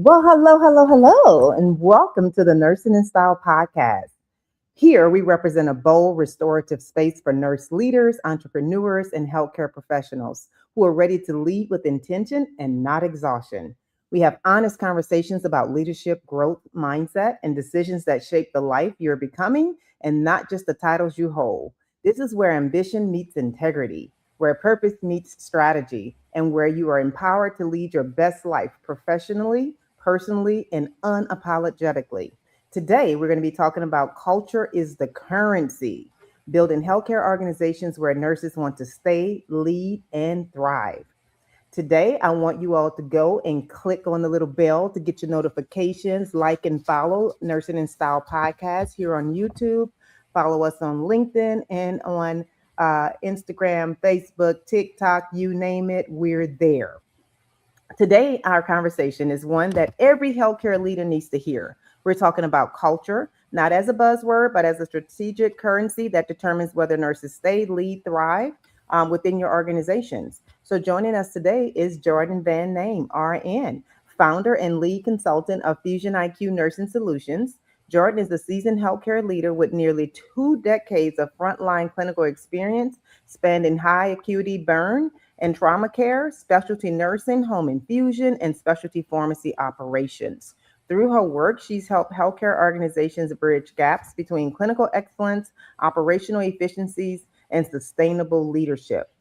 Well, hello, and welcome to the Nursing in Style podcast. Here, we represent a bold, restorative space for nurse leaders, entrepreneurs, and healthcare professionals who are ready to lead with intention and not exhaustion. We have honest conversations about leadership, growth, mindset, and decisions that shape the life you're becoming and not just the titles you hold. This is where ambition meets integrity, where purpose meets strategy, and where you are empowered to lead your best life professionally, personally, and unapologetically. Today, we're going to be talking about culture is the currency, building healthcare organizations where nurses want to stay, lead, and thrive. Today, I want you all to go and click on the little bell to get your notifications, like and follow Nursing in Style podcast here on YouTube. Follow us on LinkedIn and on Instagram, Facebook, TikTok, you name it, we're there. Today, our conversation is one that every healthcare leader needs to hear. We're talking about culture, not as a buzzword, but as a strategic currency that determines whether nurses stay, lead, thrive within your organizations. So, joining us today is Jordan VanName, RN, founder and lead consultant of FusionIQ Nursing Solutions. Jordan is a seasoned healthcare leader with nearly 2 decades of frontline clinical experience, spanning high acuity burn and trauma care, specialty nursing, home infusion, and specialty pharmacy operations. Through her work, she's helped healthcare organizations bridge gaps between clinical excellence, operational efficiencies, and sustainable leadership.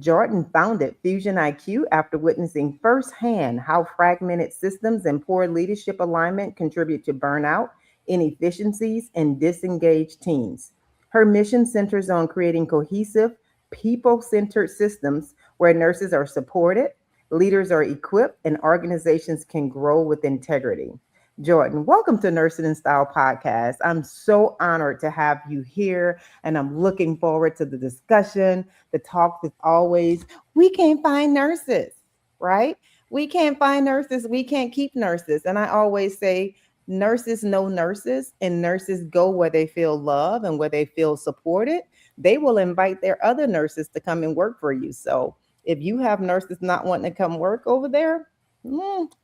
Jordan founded Fusion IQ after witnessing firsthand how fragmented systems and poor leadership alignment contribute to burnout, inefficiencies, and disengaged teams. Her mission centers on creating cohesive, people centered systems where nurses are supported, leaders are equipped, and organizations can grow with integrity. Jordan, welcome to Nursing in Style podcast. I'm so honored to have you here, and I'm looking forward to the discussion. The talk is always, we can't find nurses, right? We can't find nurses, we can't keep nurses. And I always say, nurses know nurses, and nurses go where they feel love and where they feel supported. They will invite their other nurses to come and work for you. So if you have nurses not wanting to come work over there,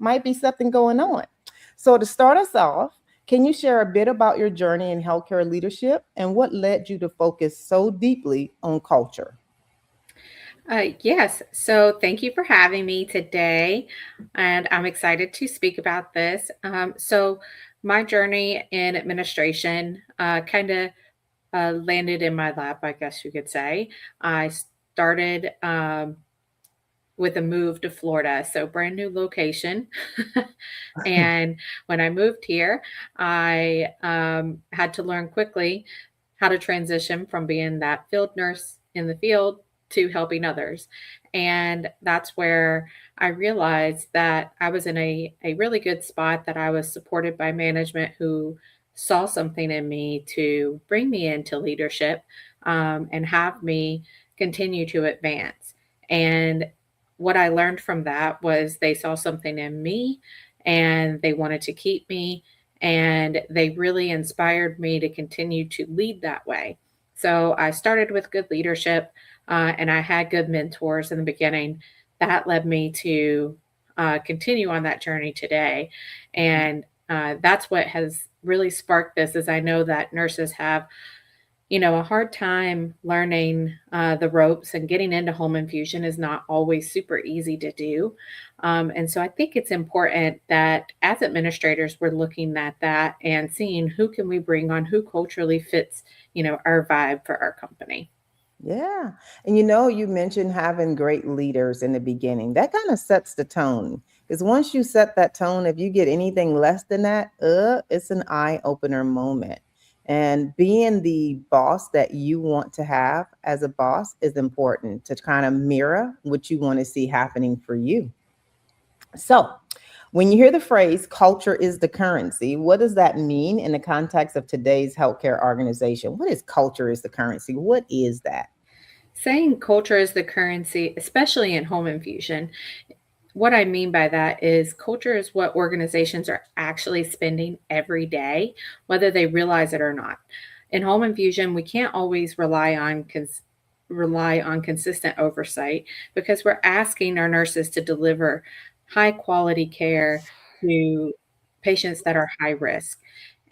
might be something going on. So, to start us off, can you share a bit about your journey in healthcare leadership and what led you to focus so deeply on culture? Yes, so thank you for having me today, and I'm excited to speak about this. My journey in administration kind of landed in my lap, I guess you could say. I started with a move to Florida, so brand new location. And when I moved here, I had to learn quickly how to transition from being that field nurse in the field to helping others. And that's where I realized that I was in a really good spot, that I was supported by management who saw something in me to bring me into leadership and have me continue to advance. And what I learned from that was they saw something in me and they wanted to keep me, and they really inspired me to continue to lead that way. So I started with good leadership, and I had good mentors in the beginning. That led me to continue on that journey today, and that's what has really sparked this. Is I know that nurses have a hard time learning the ropes, and getting into home infusion is not always super easy to do. And so I think it's important that as administrators, we're looking at that and seeing who can we bring on, who culturally fits, our vibe for our company. Yeah. And you mentioned having great leaders in the beginning. That kind of sets the tone. Because once you set that tone, if you get anything less than that, it's an eye opener moment. And being the boss that you want to have as a boss is important to kind of mirror what you want to see happening for you. So, when you hear the phrase culture is the currency, what does that mean in the context of today's healthcare organization? What is culture is the currency? What is that? Saying culture is the currency, especially in home infusion, what I mean by that is culture is what organizations are actually spending every day, whether they realize it or not. In home infusion, we can't always rely on consistent oversight, because we're asking our nurses to deliver high quality care to patients that are high risk.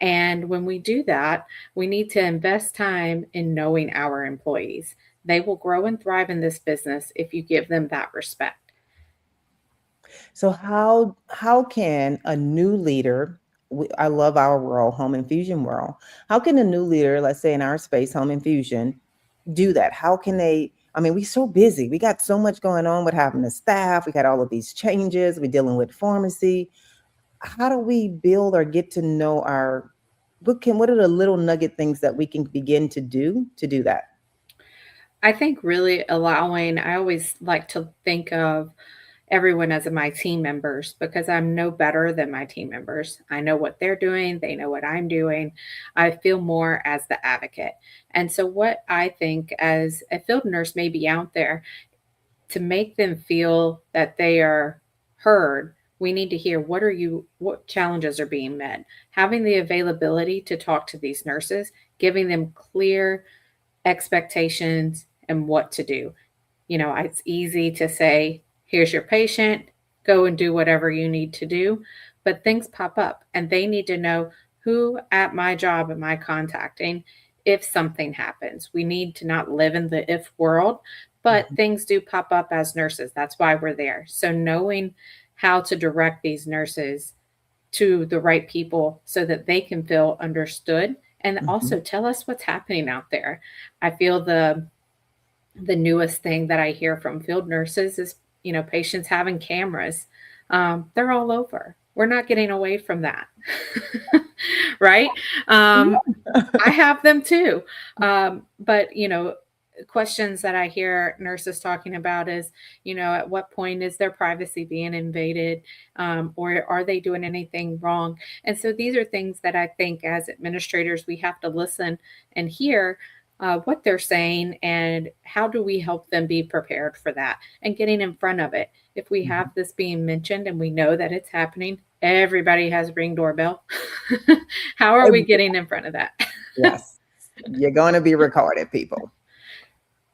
And when we do that, we need to invest time in knowing our employees. They will grow and thrive in this business if you give them that respect. So how can a new leader, I love our world, home infusion world. How can a new leader, let's say in our space, home infusion, do that? How can they? I mean, we're so busy. We got so much going on with having the staff. We got all of these changes. We're dealing with pharmacy. How do we build or get to know our? What are the little nugget things that we can begin to do that? I think really allowing, I always like to think of everyone as my team members because I'm no better than my team members. I know what they're doing, they know what I'm doing. I feel more as the advocate. And so, what I think as a field nurse may be out there to make them feel that they are heard, we need to hear what challenges are being met. Having the availability to talk to these nurses, giving them clear expectations and what to do. It's easy to say, here's your patient, go and do whatever you need to do. But things pop up and they need to know who at my job am I contacting if something happens. We need to not live in the if world, but Mhm, things do pop up as nurses. That's why we're there. So knowing how to direct these nurses to the right people so that they can feel understood and mhm. also tell us what's happening out there. I feel the newest thing that I hear from field nurses is, patients having cameras. They're all over. We're not getting away from that, right? Um, I have them too. But, questions that I hear nurses talking about is, at what point is their privacy being invaded? Or are they doing anything wrong? And so these are things that I think as administrators, we have to listen and hear what they're saying and how do we help them be prepared for that and getting in front of it. If we have Mhm. this being mentioned and we know that it's happening, everybody has a Ring doorbell. How are we getting in front of that? Yes, you're going to be recorded, people.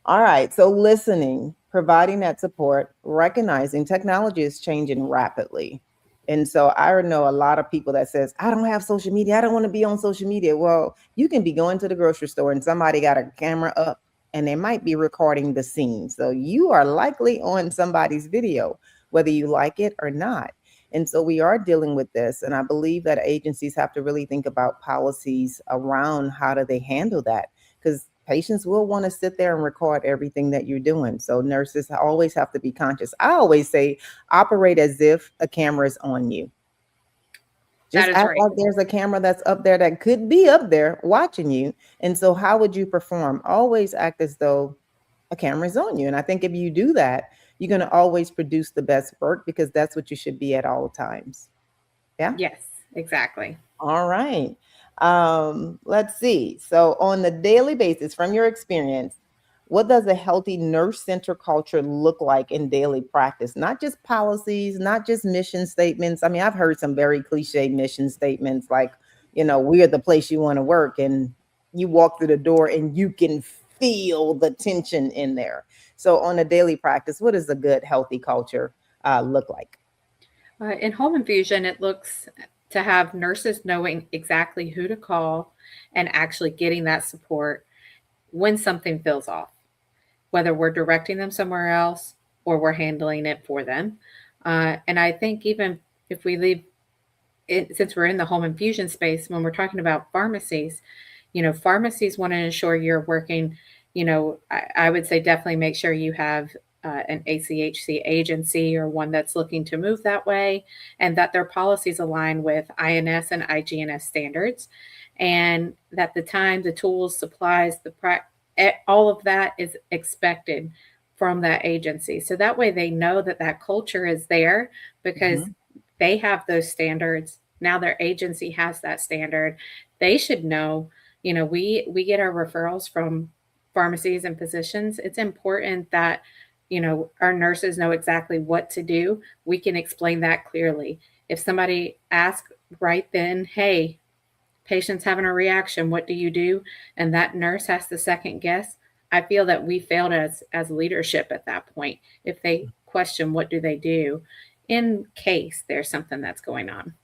All right. So listening, providing that support, recognizing technology is changing rapidly. And so I know a lot of people that says, I don't have social media. I don't want to be on social media. Well, you can be going to the grocery store and somebody got a camera up and they might be recording the scene. So you are likely on somebody's video, whether you like it or not. And so we are dealing with this. And I believe that agencies have to really think about policies around how do they handle that, because patients will want to sit there and record everything that you're doing. So nurses always have to be conscious. I always say operate as if a camera is on you. That Just is act right. like there's a camera that's up there that could be up there watching you. And so how would you perform? Always act as though a camera is on you. And I think if you do that, you're going to always produce the best work because that's what you should be at all times. Yeah. Yes, exactly. All right. Let's see. So, on the daily basis, from your experience, what does a healthy nurse center culture look like in daily practice? Not just policies, not just mission statements. I mean, I've heard some very cliche mission statements like, we're the place you want to work. And you walk through the door and you can feel the tension in there. So, on a daily practice, what does a good, healthy culture look like? In home infusion, it looks to have nurses knowing exactly who to call and actually getting that support when something feels off, whether we're directing them somewhere else or we're handling it for them. And I think even if we leave it, since we're in the home infusion space, when we're talking about pharmacies, pharmacies want to ensure you're working. I would say definitely make sure you have an ACHC agency or one that's looking to move that way, and that their policies align with INS and IGNS standards, and that the time, the tools, supplies, all of that is expected from that agency. So that way they know that that culture is there because Mhm, they have those standards. Now their agency has that standard. They should know, we get our referrals from pharmacies and physicians. It's important that, our nurses know exactly what to do. We can explain that clearly. If somebody asks right then, hey, patient's having a reaction, what do you do? And that nurse has to second guess. I feel that we failed as leadership at that point. If they question what do they do, in case there's something that's going on.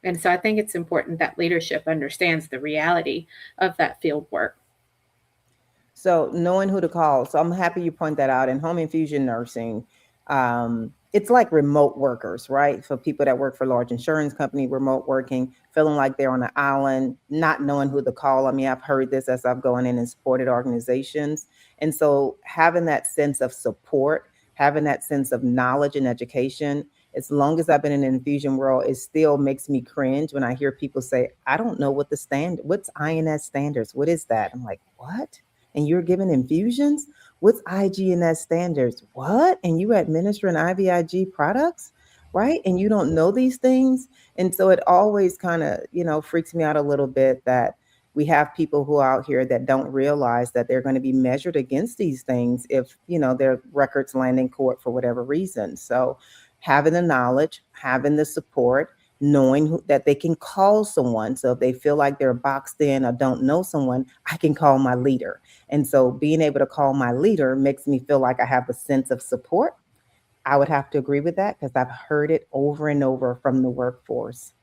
And so I think it's important that leadership understands the reality of that field work. So knowing who to call. So I'm happy you point that out. In home infusion nursing, it's like remote workers, right? For people that work for large insurance company, remote working, feeling like they're on an island, not knowing who to call. I mean, I've heard this as I've gone in and supported organizations. And so having that sense of support, having that sense of knowledge and education, as long as I've been in the infusion world, it still makes me cringe when I hear people say, I don't know what the what's INS standards? What is that? I'm like, what? And you're giving infusions? What's IGNS standards? What? And you administering IVIG products, right? And you don't know these things. And so it always kind of, freaks me out a little bit that we have people who are out here that don't realize that they're going to be measured against these things if, their records land in court for whatever reason. So having the knowledge, having the support, knowing that they can call someone. So if they feel like they're boxed in or don't know someone, I can call my leader. And so being able to call my leader makes me feel like I have a sense of support. I would have to agree with that because I've heard it over and over from the workforce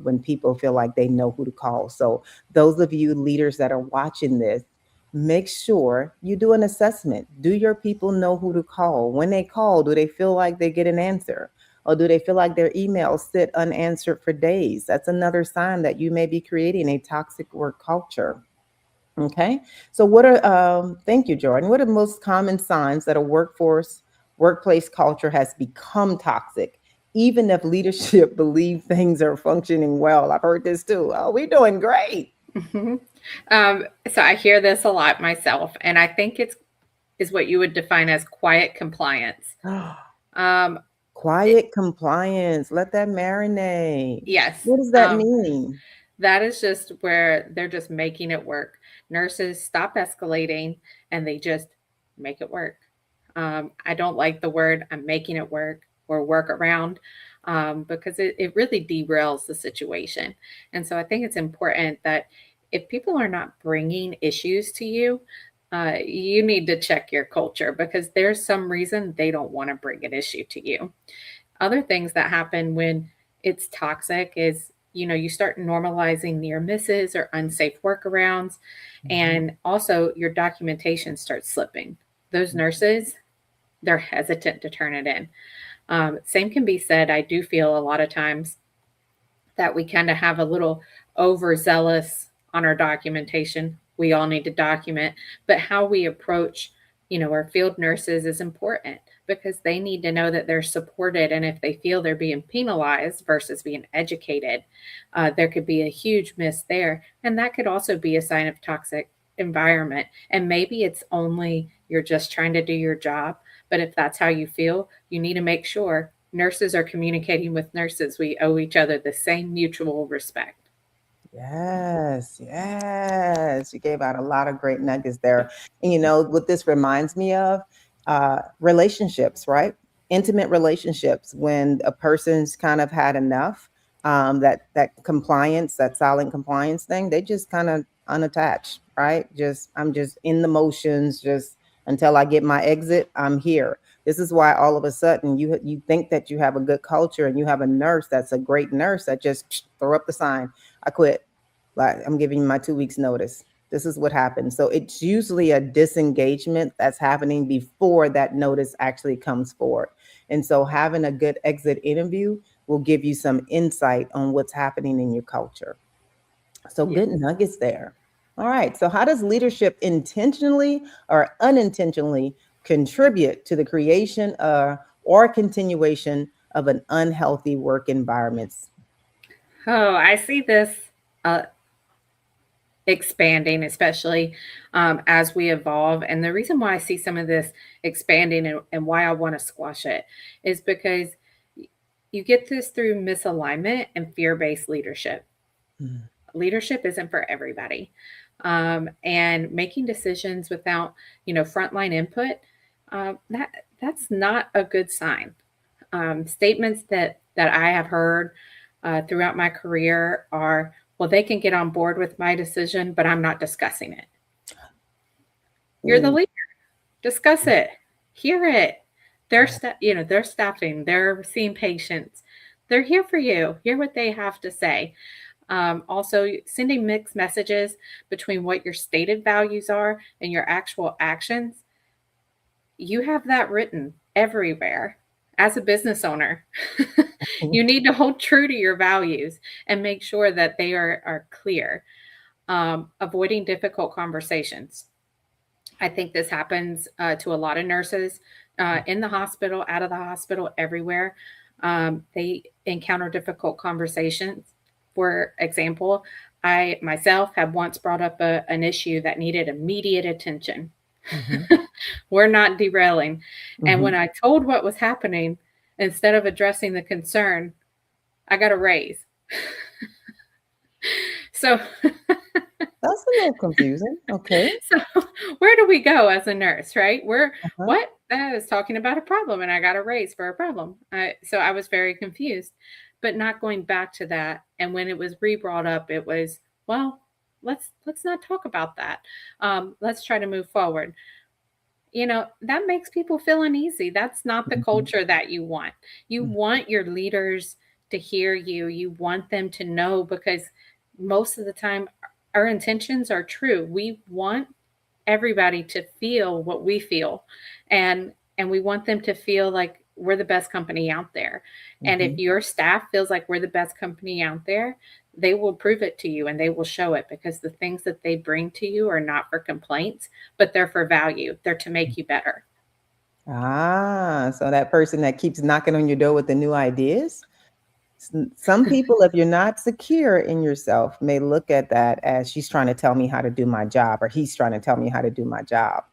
when people feel like they know who to call. So, those of you leaders that are watching this, make sure you do an assessment. Do your people know who to call? When they call, do they feel like they get an answer? Or do they feel like their emails sit unanswered for days? That's another sign that you may be creating a toxic work culture. Okay. So thank you, Jordan. What are the most common signs that a workplace culture has become toxic, even if leadership believe things are functioning well? I've heard this too. Oh, we're doing great. Mhm. So I hear this a lot myself, and I think it's is what you would define as quiet compliance. Um, it, Quiet compliance. Let that marinate. yes, What does that mean? that is just where they're just making it work. Nurses stop escalating and they just make it work. I don't like the word I'm making it work or work around because it really derails the situation. And so I think it's important that if people are not bringing issues to you, you need to check your culture because there's some reason they don't want to bring an issue to you. Other things that happen when it's toxic is you start normalizing near misses or unsafe workarounds, Mhm. and also your documentation starts slipping. Those nurses, they're hesitant to turn it in. Same can be said, I do feel a lot of times that we kind of have a little overzealous on our documentation. We all need to document, but how we approach, our field nurses is important because they need to know that they're supported. And if they feel they're being penalized versus being educated, there could be a huge miss there. And that could also be a sign of toxic environment. And maybe it's only you're just trying to do your job. But if that's how you feel, you need to make sure nurses are communicating with nurses. We owe each other the same mutual respect. Yes, yes. You gave out a lot of great nuggets there. And what this reminds me of, relationships, right? Intimate relationships when a person's kind of had enough, that compliance, that silent compliance thing, they just kind of unattached, right? Just I'm just in the motions, just until I get my exit, I'm here. This is why all of a sudden you think that you have a good culture and you have a nurse that's a great nurse that just throw up the sign. I quit. Like, I'm giving you my 2 weeks notice. This is what happens. So it's usually a disengagement that's happening before that notice actually comes forward. And so having a good exit interview will give you some insight on what's happening in your culture. So Yeah. good nuggets there. All right. So how does leadership intentionally or unintentionally contribute to the creation or continuation of an unhealthy work environments? Oh, I see this uh, expanding, especially as we evolve. And the reason why I see some of this expanding and why I want to squash it is because you get this through misalignment and fear based leadership. Mm. Leadership isn't for everybody. And making decisions without, frontline input, that's not a good sign. Statements that I have heard throughout my career are, well, they can get on board with my decision, but I'm not discussing it. You're the Ooh. leader. Discuss it. Hear it. They're staffing, they're seeing patients. They're here for you. Hear what they have to say. Also, sending mixed messages between what your stated values are and your actual actions. You have that written everywhere. As a business owner, you need to hold true to your values and make sure that they are clear. Avoiding difficult conversations. I think this happens to a lot of nurses in the hospital, out of the hospital, everywhere. They encounter difficult conversations. For example, I myself have once brought up an issue that needed immediate attention. Mhm. We're not derailing. And when Mhm. I told what was happening, instead of addressing the concern, I got a raise. So That's a little confusing. Okay. So where do we go as a nurse, right? We're Uh-huh. what? I was talking about a problem and I got a raise for a problem. So I was very confused, but not going back to that. And when it was re-brought up, it was, well, let's not talk about that. Let's try to move forward. That makes people feel uneasy. That's not the Mhm. culture that you want. You Mm. want your leaders to hear you. You want them to know, because most of the time our intentions are true. We want everybody to feel what we feel, and we want them to feel like we're the best company out there. And if Mhm. your staff feels like we're the best company out there, they will prove it to you and they will show it, because the things that they bring to you are not for complaints, but they're for value. They're to make you better. So that person that keeps knocking on your door with the new ideas? Some people, if you're not secure in yourself, may look at that as she's trying to tell me how to do my job, or he's trying to tell me how to do my job.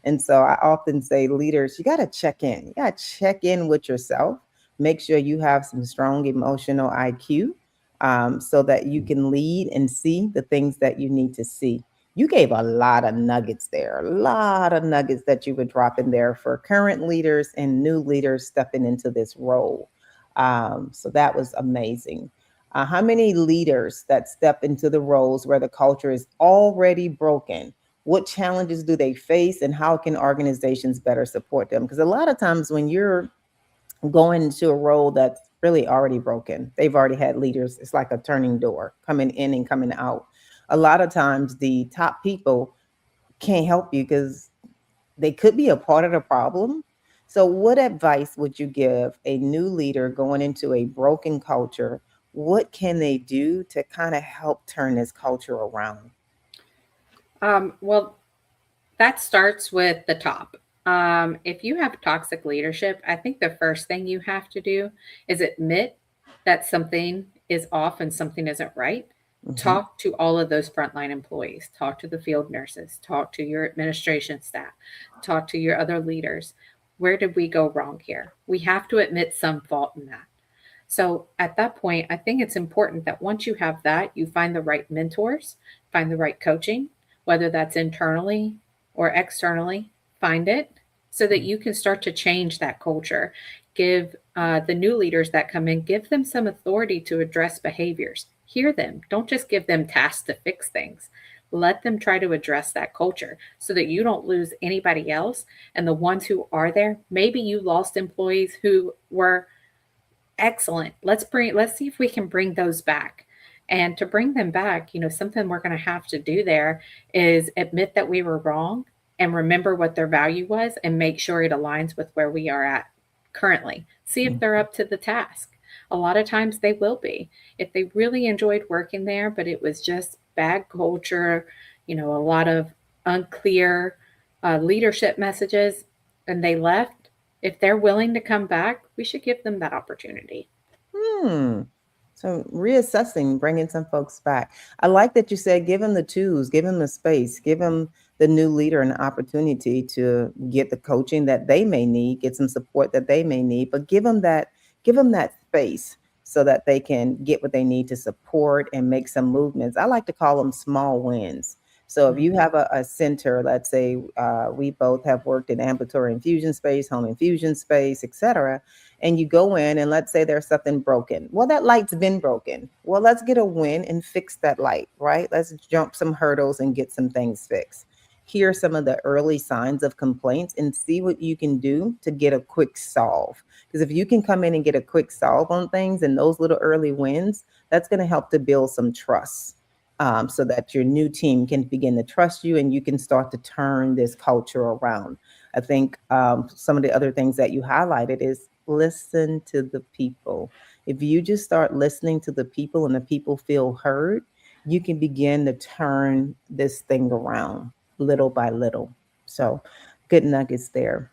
And so I often say, leaders, you got to check in. You got to check in with yourself. Make sure you have some strong emotional IQ, so that you can lead and see the things that you need to see. You gave a lot of nuggets there, a lot of nuggets that you would drop in there for current leaders and new leaders stepping into this role. So that was amazing. How many leaders that step into the roles where the culture is already broken? What challenges do they face, and how can organizations better support them? Because a lot of times when you're going into a role that's really already broken, they've already had leaders. It's like a turning door coming in and coming out. A lot of times the top people can't help you because they could be a part of the problem. So, what advice would you give a new leader going into a broken culture? What can they do to kind of help turn this culture around? Well, that starts with the top. If you have toxic leadership, I think the first thing you have to do is admit that something is off and something isn't right. Hmm. Talk to all of those frontline employees, talk to the field nurses, talk to your administration staff, talk to your other leaders. Where did we go wrong here? We have to admit some fault in that. So at that point, I think it's important that once you have that, you find the right mentors, find the right coaching, whether that's internally or externally, find it so that you can start to change that culture. Give the new leaders that come in, give them some authority to address behaviors. Hear them. Don't just give them tasks to fix things. Let them try to address that culture so that you don't lose anybody else. And the ones who are there, maybe you lost employees who were excellent. Let's see if we can bring those back. And to bring them back, something we're going to have to do there is admit that we were wrong and remember what their value was and make sure it aligns with where we are at currently. See if they're up to the task. A lot of times they will be. If they really enjoyed working there, but it was just bad culture, a lot of unclear leadership messages, and they left, if they're willing to come back, we should give them that opportunity. Hmm. So reassessing, bringing some folks back. I like that you said give them the tools, give them the space, give them the new leader an opportunity to get the coaching that they may need, get some support that they may need, but give them that space so that they can get what they need to support and make some movements. I like to call them small wins. So if you Mhm. have a center, let's say we both have worked in ambulatory infusion space, home infusion space, etc., and you go in and let's say there's something broken. Well, that light's been broken. Well, let's get a win and fix that light, right? Let's jump some hurdles and get some things fixed. hear some of the early signs of complaints and see what you can do to get a quick solve. Because if you can come in and get a quick solve on things and those little early wins, that's going to help to build some trust, so that your new team can begin to trust you and you can start to turn this culture around. I think some of the other things that you highlighted is listen to the people. If you just start listening to the people and the people feel heard, you can begin to turn this thing around little by little. So, good nuggets there.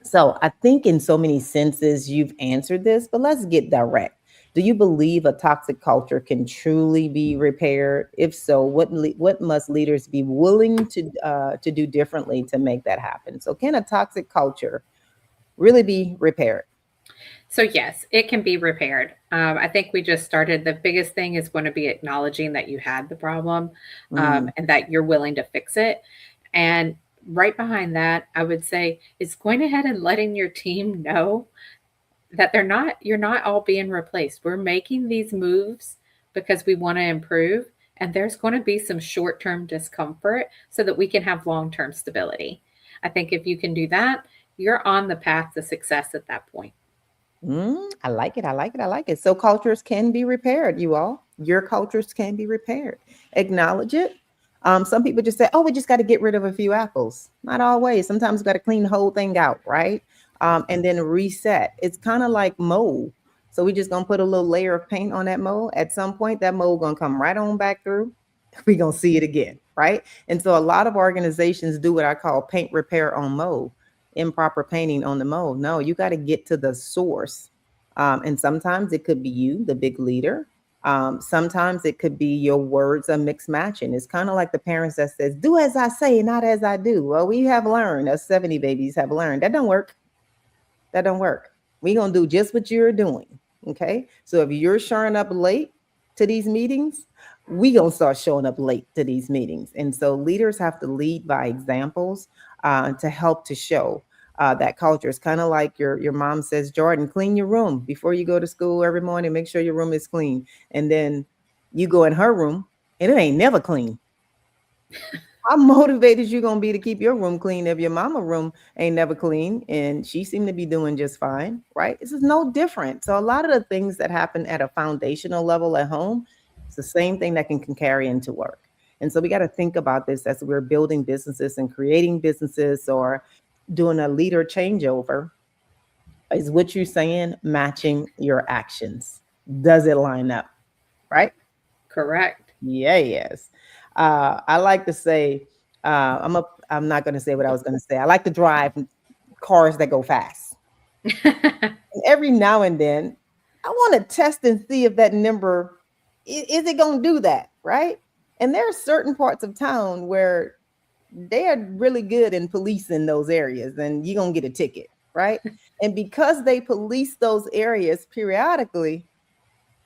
So, I think in so many senses you've answered this, but let's get direct. Do you believe a toxic culture can truly be repaired? If so, what must leaders be willing to do differently to make that happen? So, can a toxic culture really be repaired? So, yes, it can be repaired. I think we just started. The biggest thing is going to be acknowledging that you had the problem, Mm, and that you're willing to fix it. And right behind that, I would say is going ahead and letting your team know that you're not all being replaced. We're making these moves because we want to improve, and there's going to be some short-term discomfort so that we can have long-term stability. I think if you can do that, you're on the path to success at that point. I like it. I like it. I like it. So cultures can be repaired, you all. Your cultures can be repaired. Acknowledge it. Some people just say, "Oh, we just got to get rid of a few apples." Not always. Sometimes we got to clean the whole thing out, right? And then reset. It's kind of like mold. So we just gonna put a little layer of paint on that mold. At some point, that mold gonna come right on back through. We gonna see it again, right? And so a lot of organizations do what I call paint repair on mold, improper painting on the mold. No, you got to get to the source. And sometimes it could be you, the big leader. Sometimes it could be your words are mixed matching. It's kind of like the parents that says, "Do as I say, not as I do." Well, we have learned, us 70 babies have learned that don't work. That don't work. We're gonna do just what you're doing. Okay. So if you're showing up late to these meetings, we gonna start showing up late to these meetings. And so leaders have to lead by examples, to help to show that culture. It's kind of like your mom says, Jordan, clean your room before you go to school every morning. Make sure your room is clean. And then you go in her room and it ain't never clean. How motivated you gonna be to keep your room clean if your mama room ain't never clean and she seemed to be doing just fine, right? This is no different. So a lot of the things that happen at a foundational level at home, it's the same thing that can carry into work. And so we got to think about this as we're building businesses and creating businesses or doing a leader changeover. Is what you're saying matching your actions? Does it line up? Right? Correct. Yeah, yes. I like to say, I'm not going to say what I was going to say. I like to drive cars that go fast. And every now and then, I want to test and see if that number is it going to do that, right? And there are certain parts of town where they are really good in policing those areas, and you're going to get a ticket, right? And because they police those areas periodically,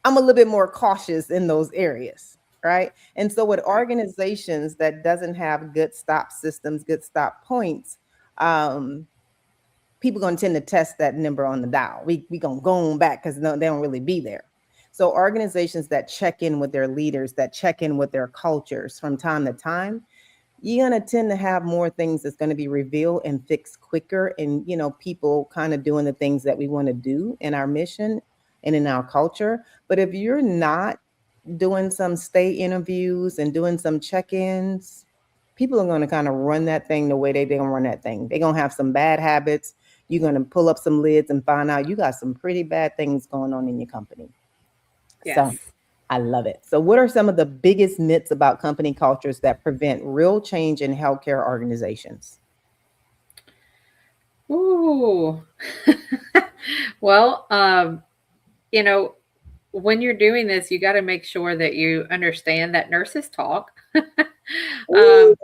I'm a little bit more cautious in those areas, right? And so with Right. organizations that doesn't have good stop systems, good stop points, um, people gonna tend to test that number on the dial. We gonna go on back because no, they don't really be there. So organizations that check in with their leaders, that check in with their cultures from time to time, you're going to tend to have more things that's going to be revealed and fixed quicker, and people kind of doing the things that we want to do in our mission and in our culture. But if you're not doing some stay interviews and doing some check-ins, people are going to kind of run that thing the way they don't run that thing. They're going to have some bad habits. You're going to pull up some lids and find out you got some pretty bad things going on in your company. So Yes. I love it. So, what are some of the biggest myths about company cultures that prevent real change in healthcare organizations? Ooh. Well, you know, when you're doing this, you got to make sure that you understand that nurses talk. um, Ooh,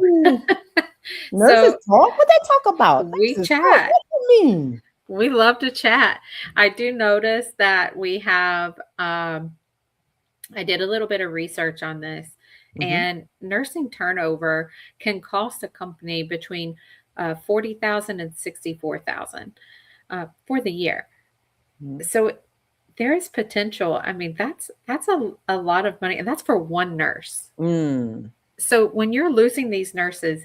nurses so talk? What they talk about? we Nurses talk. chat. What do you mean? We love to chat. I do notice that we have, I did a little bit of research on this, Hmm. and nursing turnover can cost a company between 40,000 and 64,000 for the year. So there is potential. I mean, that's a lot of money, and that's for one nurse. Mm, So when you're losing these nurses,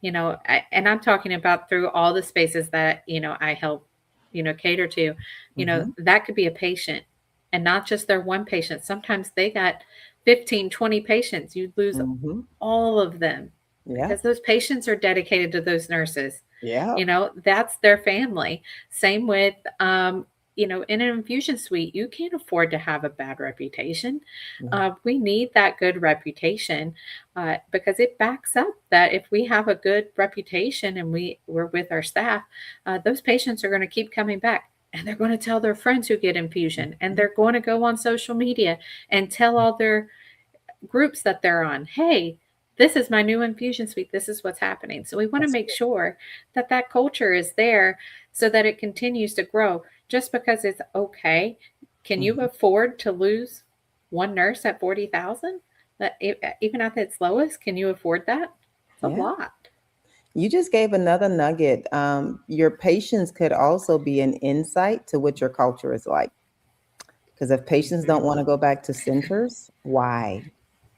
and I'm talking about through all the spaces that, I help, cater to, Mm-hmm. that could be a patient, and not just their one patient. Sometimes they got 15, 20 patients. You lose Mm-hmm. all of them Yeah. because those patients are dedicated to those nurses. Yeah. That's their family. Same with, in an infusion suite, you can't afford to have a bad reputation. No. We need that good reputation, because it backs up that if we have a good reputation and we're with our staff, those patients are going to keep coming back. And they're going to tell their friends who get infusion, and Mhm. they're going to go on social media and tell all their groups that they're on, hey, this is my new infusion suite, this is what's happening. So we want to That's make good. sure that that culture is there so that it continues to grow. Just because it's okay, can you Mhm. afford to lose one nurse at 40,000? That even at its lowest, can you afford that? It's a Yeah. lot. You just gave another nugget. Your patients could also be an insight to what your culture is like. Because if patients Mhm. don't want to go back to centers, why?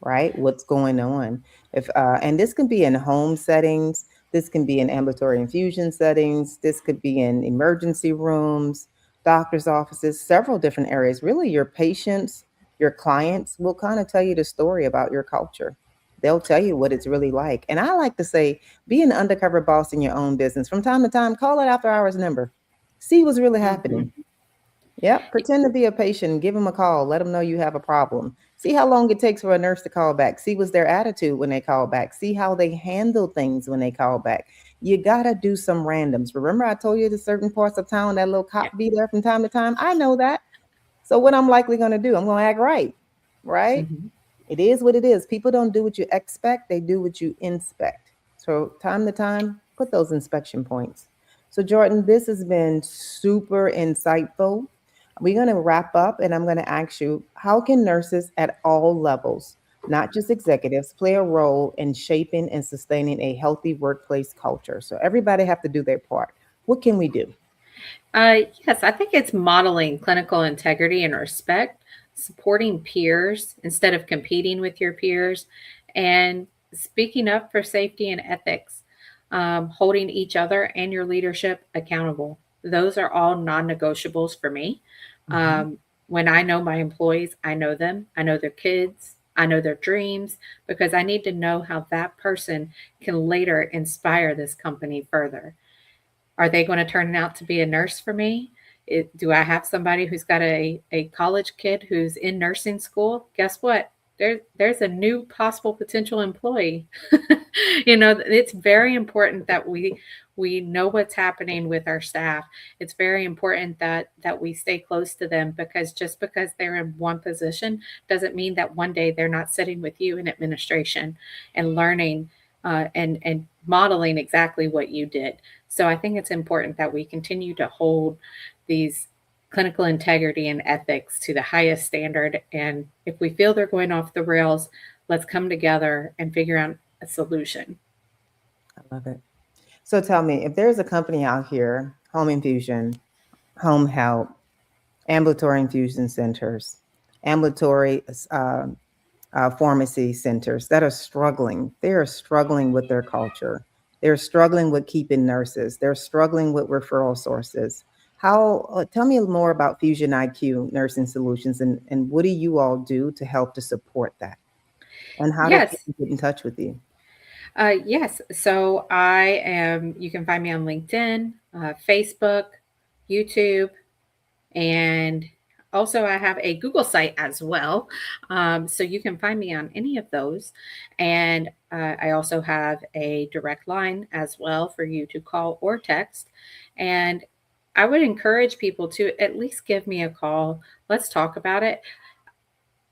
Right? What's going on? If and this can be in home settings, this can be in ambulatory infusion settings, this could be in emergency rooms, doctors' offices, several different areas. Really, your patients, your clients will kind of tell you the story about your culture. They'll tell you what it's really like. And I like to say, be an undercover boss in your own business. From time to time, call it after hours number. See what's really happening. Mhm. Yep, pretend to be a patient, give them a call, let them know you have a problem. See how long it takes for a nurse to call back. See what's their attitude when they call back. See how they handle things when they call back. You gotta do some randoms. Remember, I told you the certain parts of town that little Yeah. cop be there from time to time. I know that. So what I'm likely gonna do, I'm gonna act right, right? Mhm. It is what it is. People don't do what you expect, they do what you inspect. So, time to time, put those inspection points. So, Jordan, this has been super insightful. We're going to wrap up, and I'm going to ask you, how can nurses at all levels, not just executives, play a role in shaping and sustaining a healthy workplace culture? So, everybody have to do their part. What can we do? Yes, I think it's modeling clinical integrity and respect, supporting peers instead of competing with your peers, and speaking up for safety and ethics, holding each other and your leadership accountable. Those are all non negotiables for me. Mhm. Um, when I know my employees, I know them, I know their kids, I know their dreams, because I need to know how that person can later inspire this company further. Are they going to turn out to be a nurse for me? Do I have somebody who's got a college kid who's in nursing school? Guess what? There's a new possible potential employee. It's very important that we know what's happening with our staff. It's very important that we stay close to them, because just because they're in one position doesn't mean that one day they're not sitting with you in administration and learning, and modeling exactly what you did. So I think it's important that we continue to hold these clinical integrity and ethics to the highest standard. And if we feel they're going off the rails, let's come together and figure out a solution. I love it. So, tell me, if there's a company out here, home infusion, home health, ambulatory infusion centers, ambulatory pharmacy centers that are struggling. They are struggling with their culture. They're struggling with keeping nurses. They're struggling with referral sources. How? Tell me more about Fusion IQ Nursing Solutions, and what do you all do to help to support that? And how do Yes. people get in touch with you? Yes. So you can find me on LinkedIn, Facebook, YouTube, and also I have a Google site as well. So you can find me on any of those. And I also have a direct line as well for you to call or text. And I would encourage people to at least give me a call. Let's talk about it.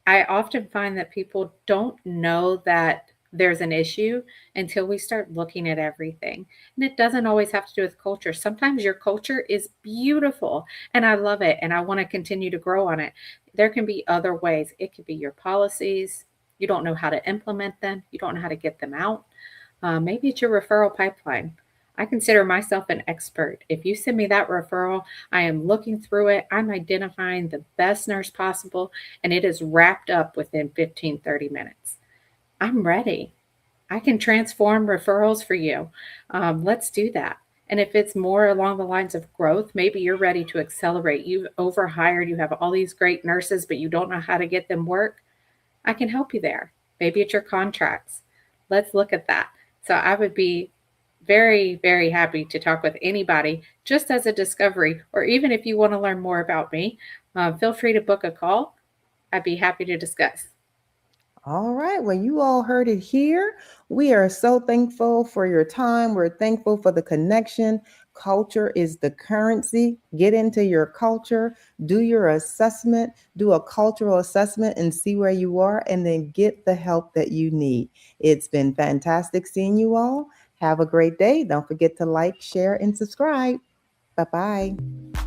I often find that people don't know that there's an issue until we start looking at everything. And it doesn't always have to do with culture. Sometimes your culture is beautiful and I love it and I want to continue to grow on it. There can be other ways. It could be your policies. You don't know how to implement them, you don't know how to get them out. Maybe it's your referral pipeline. I consider myself an expert. If you send me that referral, I am looking through it. I'm identifying the best nurse possible, and it is wrapped up within 15, 30 minutes. I'm ready. I can transform referrals for you. Let's do that. And if it's more along the lines of growth, maybe you're ready to accelerate. You've overhired, you have all these great nurses, but you don't know how to get them work. I can help you there. Maybe it's your contracts. Let's look at that. So I would be very, very happy to talk with anybody just as a discovery, or even if you want to learn more about me, feel free to book a call. I'd be happy to discuss. All right. Well, you all heard it here. We are so thankful for your time. We're thankful for the connection. Culture is the currency. Get into your culture, do your assessment, do a cultural assessment and see where you are, and then get the help that you need. It's been fantastic seeing you all. Have a great day. Don't forget to like, share, and subscribe. Bye bye.